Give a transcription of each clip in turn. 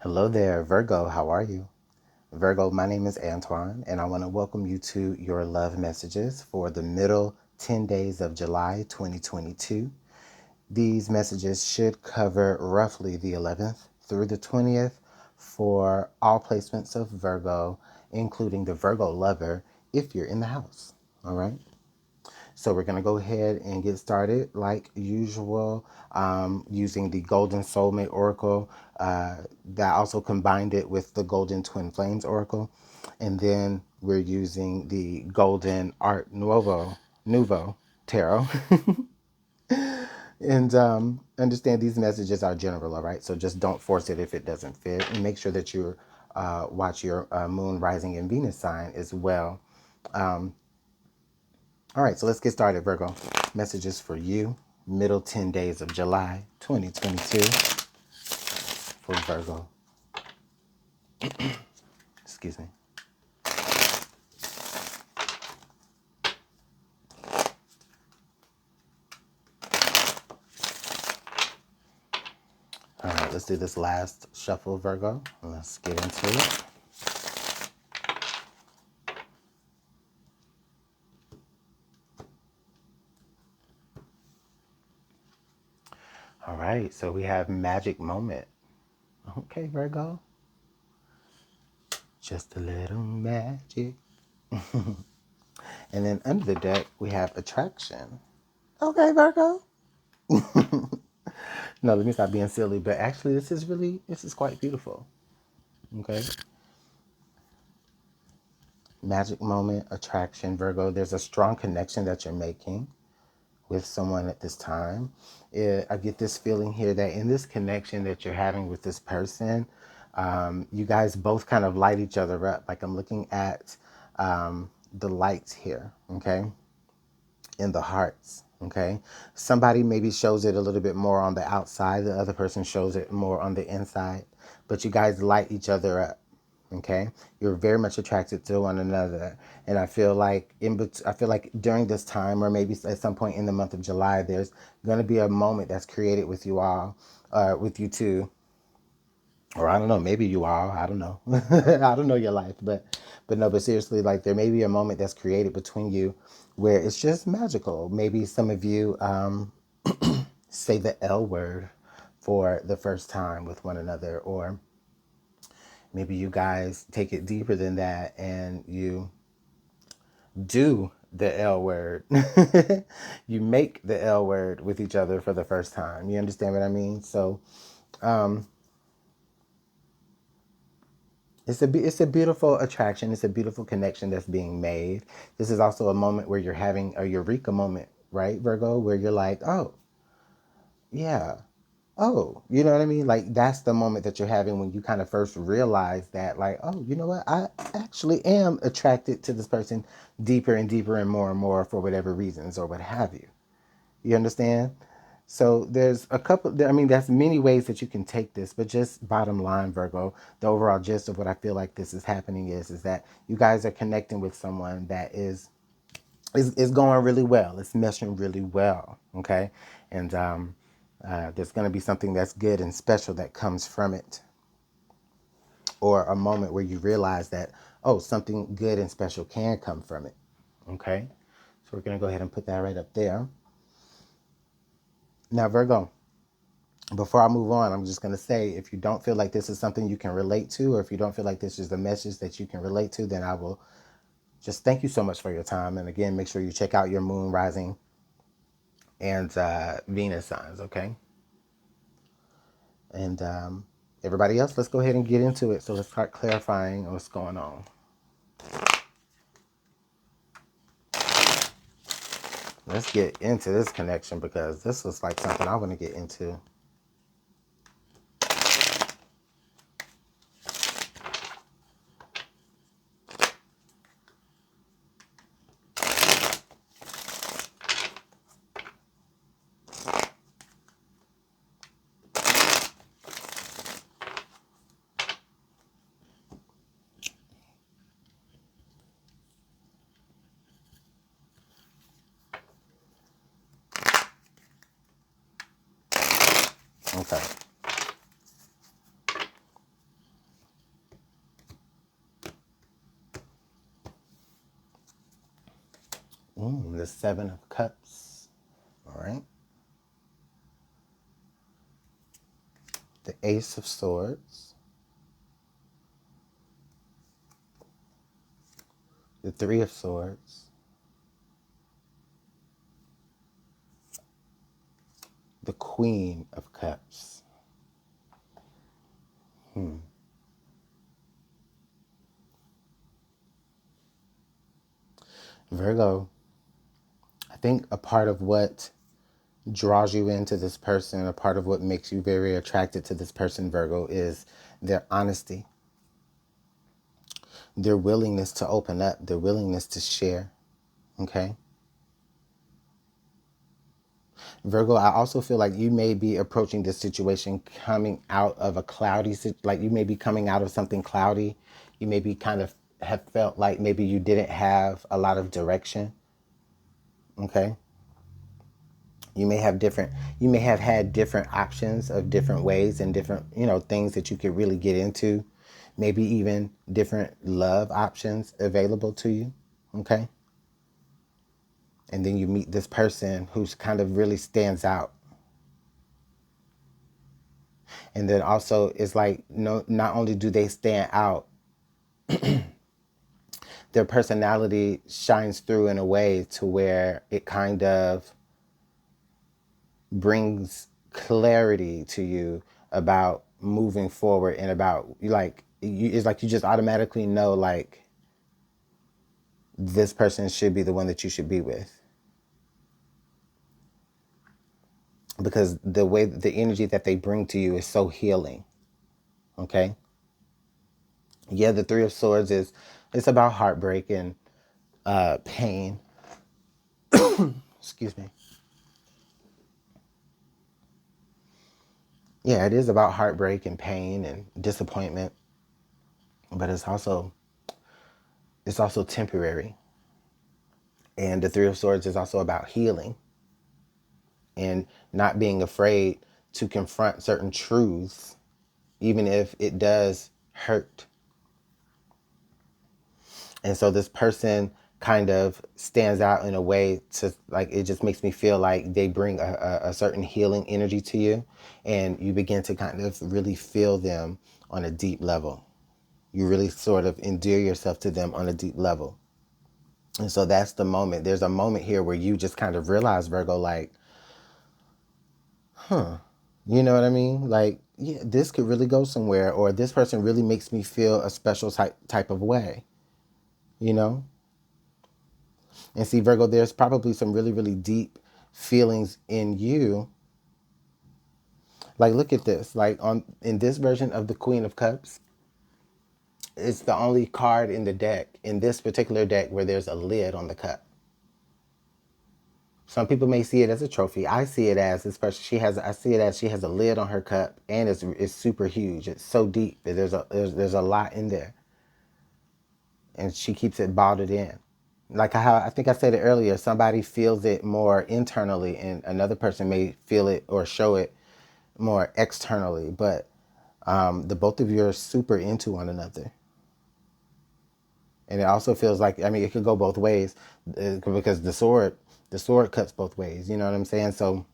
Hello there, Virgo. How are you? Virgo, my name is Antoine, and I want to welcome you to your love messages for the middle 10 days of July 2022. These messages should cover roughly the 11th through the 20th for all placements of Virgo, including the Virgo lover, if you're in the house. All right. So we're going to go ahead and get started like usual, using the Golden Soulmate Oracle. That also combined it with the Golden Twin Flames Oracle. And then we're using the Golden Art Nouveau Tarot. And understand these messages are general, all right? So just don't force it if it doesn't fit. And make sure that you watch your moon, rising, and Venus sign as well. All right, so let's get started, Virgo. Messages for you, middle 10 days of July 2022 for Virgo. Excuse me. All right, let's do this last shuffle, Virgo. Let's get into it. All right, so we have magic moment. Okay, Virgo. Just a little magic. And then under the deck, we have attraction. Okay, Virgo. No, let me stop being silly, but actually this is quite beautiful. Okay. Magic moment, attraction, Virgo. There's a strong connection that you're making with someone at this time. I get this feeling here that in this connection that you're having with this person, you guys both kind of light each other up. Like I'm looking at the lights here, okay, in the hearts, okay. Somebody maybe shows it a little bit more on the outside. The other person shows it more on the inside. But you guys light each other up. Okay, you're very much attracted to one another, and I feel like during this time, or maybe at some point in the month of July, there's going to be a moment that's created with you all, with you two, or I don't know, maybe you all, I don't know, I don't know your life, but no, but seriously, like there may be a moment that's created between you, where it's just magical. Maybe some of you say the L word for the first time with one another, or maybe you guys take it deeper than that and you do the L word. You make the L word with each other for the first time. You understand what I mean? So it's a beautiful attraction. It's a beautiful connection that's being made. This is also a moment where you're having a eureka moment, right, Virgo? Where you're like, oh, yeah. Oh, you know what I mean? Like that's the moment that you're having when you kind of first realize that, like, oh, you know what? I actually am attracted to this person deeper and deeper and more for whatever reasons or what have you. You understand? So there's a couple, I mean, that's many ways that you can take this, but just bottom line, Virgo, the overall gist of what I feel like this is happening is that you guys are connecting with someone that is going really well. It's meshing really well. Okay. And, there's going to be something that's good and special that comes from it, or a moment where you realize that, oh, something good and special can come from it. Okay. So we're going to go ahead and put that right up there. Now, Virgo, before I move on, I'm just going to say, if you don't feel like this is something you can relate to, or if you don't feel like this is the message that you can relate to, then I will just thank you so much for your time. And again, make sure you check out your moon, rising, and Venus signs. Okay. And everybody else, let's go ahead and get into it. So let's start clarifying what's going on. Let's get into this connection because this was like something I want to get into. Okay. the Seven of Cups. All right. The Ace of Swords. The Three of Swords. The Queen of Cups. Virgo, I think a part of what draws you into this person, a part of what makes you very attracted to this person, Virgo, is their honesty, their willingness to open up, their willingness to share. Okay? Virgo, I also feel like you may be approaching this situation coming out of a cloudy, like you may be coming out of something cloudy. You may be kind of have felt like maybe you didn't have a lot of direction. Okay? You may have had different options of different ways and different, things that you could really get into. Maybe even different love options available to you. Okay? And then you meet this person who's kind of really stands out. And then also it's like, no, not only do they stand out, their personality shines through in a way to where it kind of brings clarity to you about moving forward and about it's like you just automatically know like this person should be the one that you should be with, because the energy that they bring to you is so healing. Okay? Yeah, the Three of Swords it's about heartbreak and pain. Excuse me. Yeah, it is about heartbreak and pain and disappointment, but it's also temporary. And the Three of Swords is also about healing and not being afraid to confront certain truths, even if it does hurt. And so this person kind of stands out in a way to, like, it just makes me feel like they bring a certain healing energy to you, and you begin to kind of really feel them on a deep level. You really sort of endear yourself to them on a deep level. And so that's the moment. There's a moment here where you just kind of realize, Virgo, like, you know what I mean? Like, yeah, this could really go somewhere, or this person really makes me feel a special type of way, you know? And see, Virgo, there's probably some really, really deep feelings in you. Like, look at this. Like, in this version of the Queen of Cups, it's the only card in the deck, in this particular deck, where there's a lid on the cup. Some people may see it as a trophy. I see it as this person. I see it as she has a lid on her cup, and it's super huge. It's so deep. There's a lot in there, and she keeps it bottled in. Like how I think I said it earlier, somebody feels it more internally, and another person may feel it or show it more externally. But the both of you are super into one another. And it also feels like, I mean, it could go both ways, because the sword cuts both ways. You know what I'm saying? So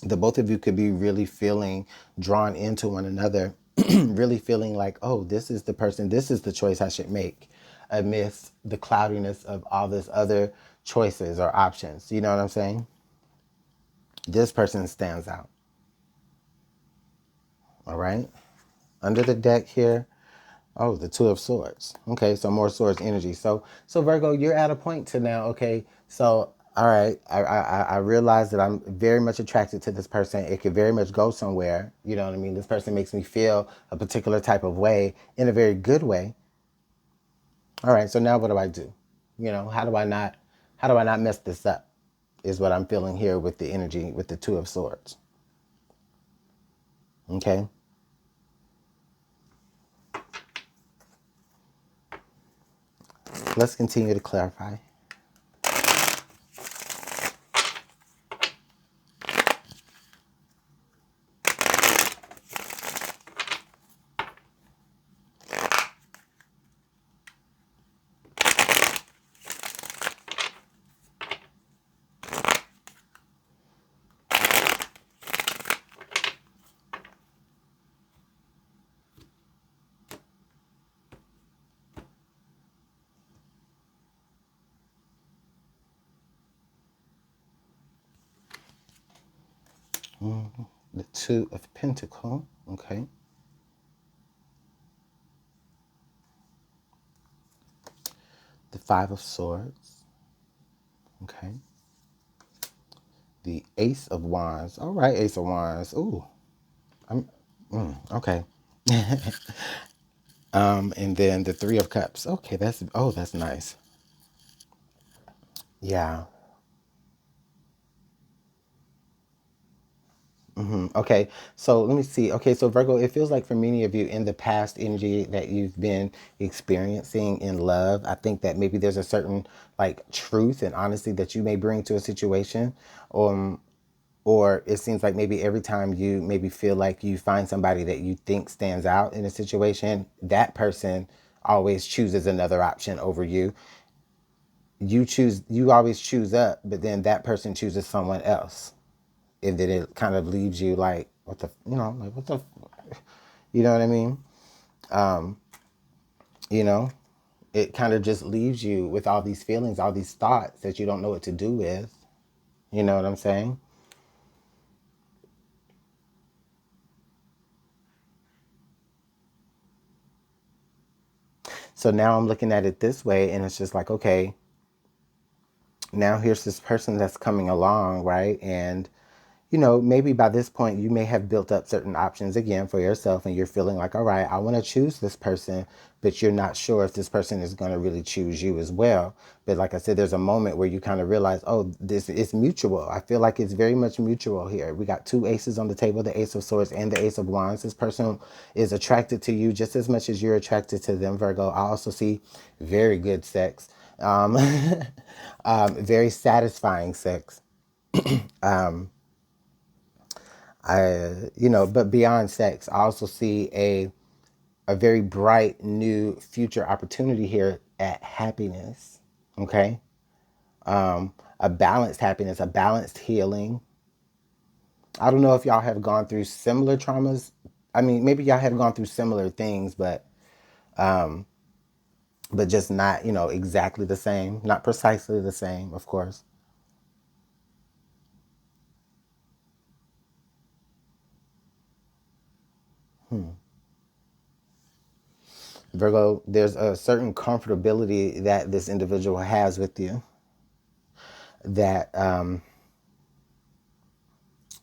the both of you could be really feeling drawn into one another, really feeling like, oh, this is the person, this is the choice I should make amidst the cloudiness of all this other choices or options. You know what I'm saying? This person stands out. All right. Under the deck here, oh, the Two of Swords. Okay, so more swords energy. So Virgo, you're at a point to now, okay, so all right, I realize that I'm very much attracted to this person. It could very much go somewhere. You know what I mean? This person makes me feel a particular type of way in a very good way. All right, so now what do I do? You know, how do I not mess this up? Is what I'm feeling here with the energy with the Two of Swords. Okay. Let's continue to clarify. The Two of Pentacles. Okay. The Five of Swords. Okay. The Ace of Wands. All right, Ace of Wands. Ooh. Okay. And then the Three of Cups. Okay, that's nice. Yeah. Okay, so let me see. Okay, so Virgo, it feels like for many of you in the past energy that you've been experiencing in love, I think that maybe there's a certain like truth and honesty that you may bring to a situation. Um, or it seems like maybe every time you maybe feel like you find somebody that you think stands out in a situation, that person always chooses another option over you. You always choose up, but then that person chooses someone else. And then it kind of leaves you like, what the, like, what the, you know what I mean? Um, you know, it kind of just leaves you with all these feelings, all these thoughts that you don't know what to do with. You know what I'm saying? So now I'm looking at it this way, and it's just like, okay, now here's this person that's coming along, right? And maybe by this point you may have built up certain options again for yourself, and you're feeling like, all right, I want to choose this person, but you're not sure if this person is going to really choose you as well. But like I said, there's a moment where you kind of realize, oh, this is mutual. I feel like it's very much mutual here. We got two aces on the table, the Ace of Swords and the Ace of Wands. This person is attracted to you just as much as you're attracted to them, Virgo. I also see very good sex, um, very satisfying sex. But beyond sex, I also see a very bright new future opportunity here at happiness. Okay. A balanced happiness, a balanced healing. I don't know if y'all have gone through similar traumas. I mean, maybe y'all have gone through similar things, but just not, exactly the same, not precisely the same, of course. Virgo, there's a certain comfortability that this individual has with you that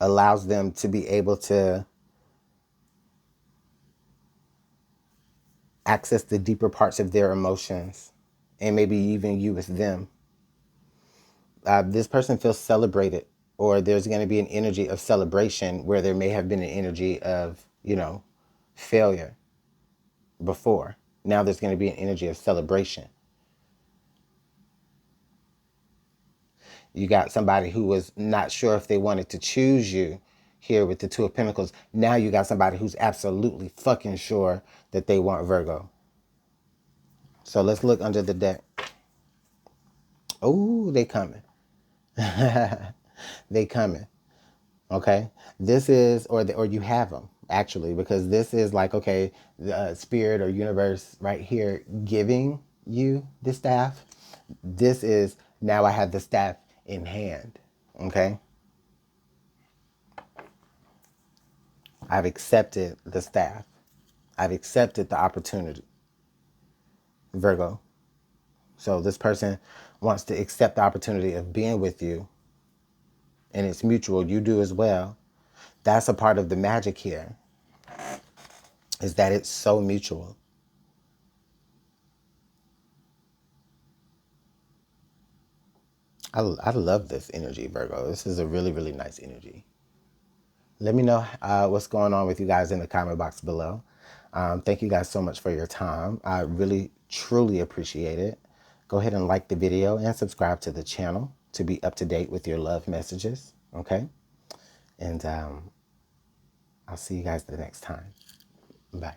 allows them to be able to access the deeper parts of their emotions, and maybe even you with them. This person feels celebrated, or there's going to be an energy of celebration where there may have been an energy of, failure before. Now there's going to be an energy of celebration. You got somebody who was not sure if they wanted to choose you here with the Two of Pentacles. Now you got somebody who's absolutely fucking sure that they want Virgo. So let's look under the deck. Oh, they coming. They coming. Okay. This is, or you have them actually, because this is like, okay, the spirit or universe right here giving you the staff. This is, now I have the staff in hand. Okay. I've accepted the staff. I've accepted the opportunity. Virgo. So this person wants to accept the opportunity of being with you, and it's mutual. You do as well. That's a part of the magic here, is that it's so mutual. I love this energy, Virgo. This is a really, really nice energy. Let me know what's going on with you guys in the comment box below. Thank you guys so much for your time. I really, truly appreciate it. Go ahead and like the video and subscribe to the channel to be up to date with your love messages. Okay? And I'll see you guys the next time. Bye.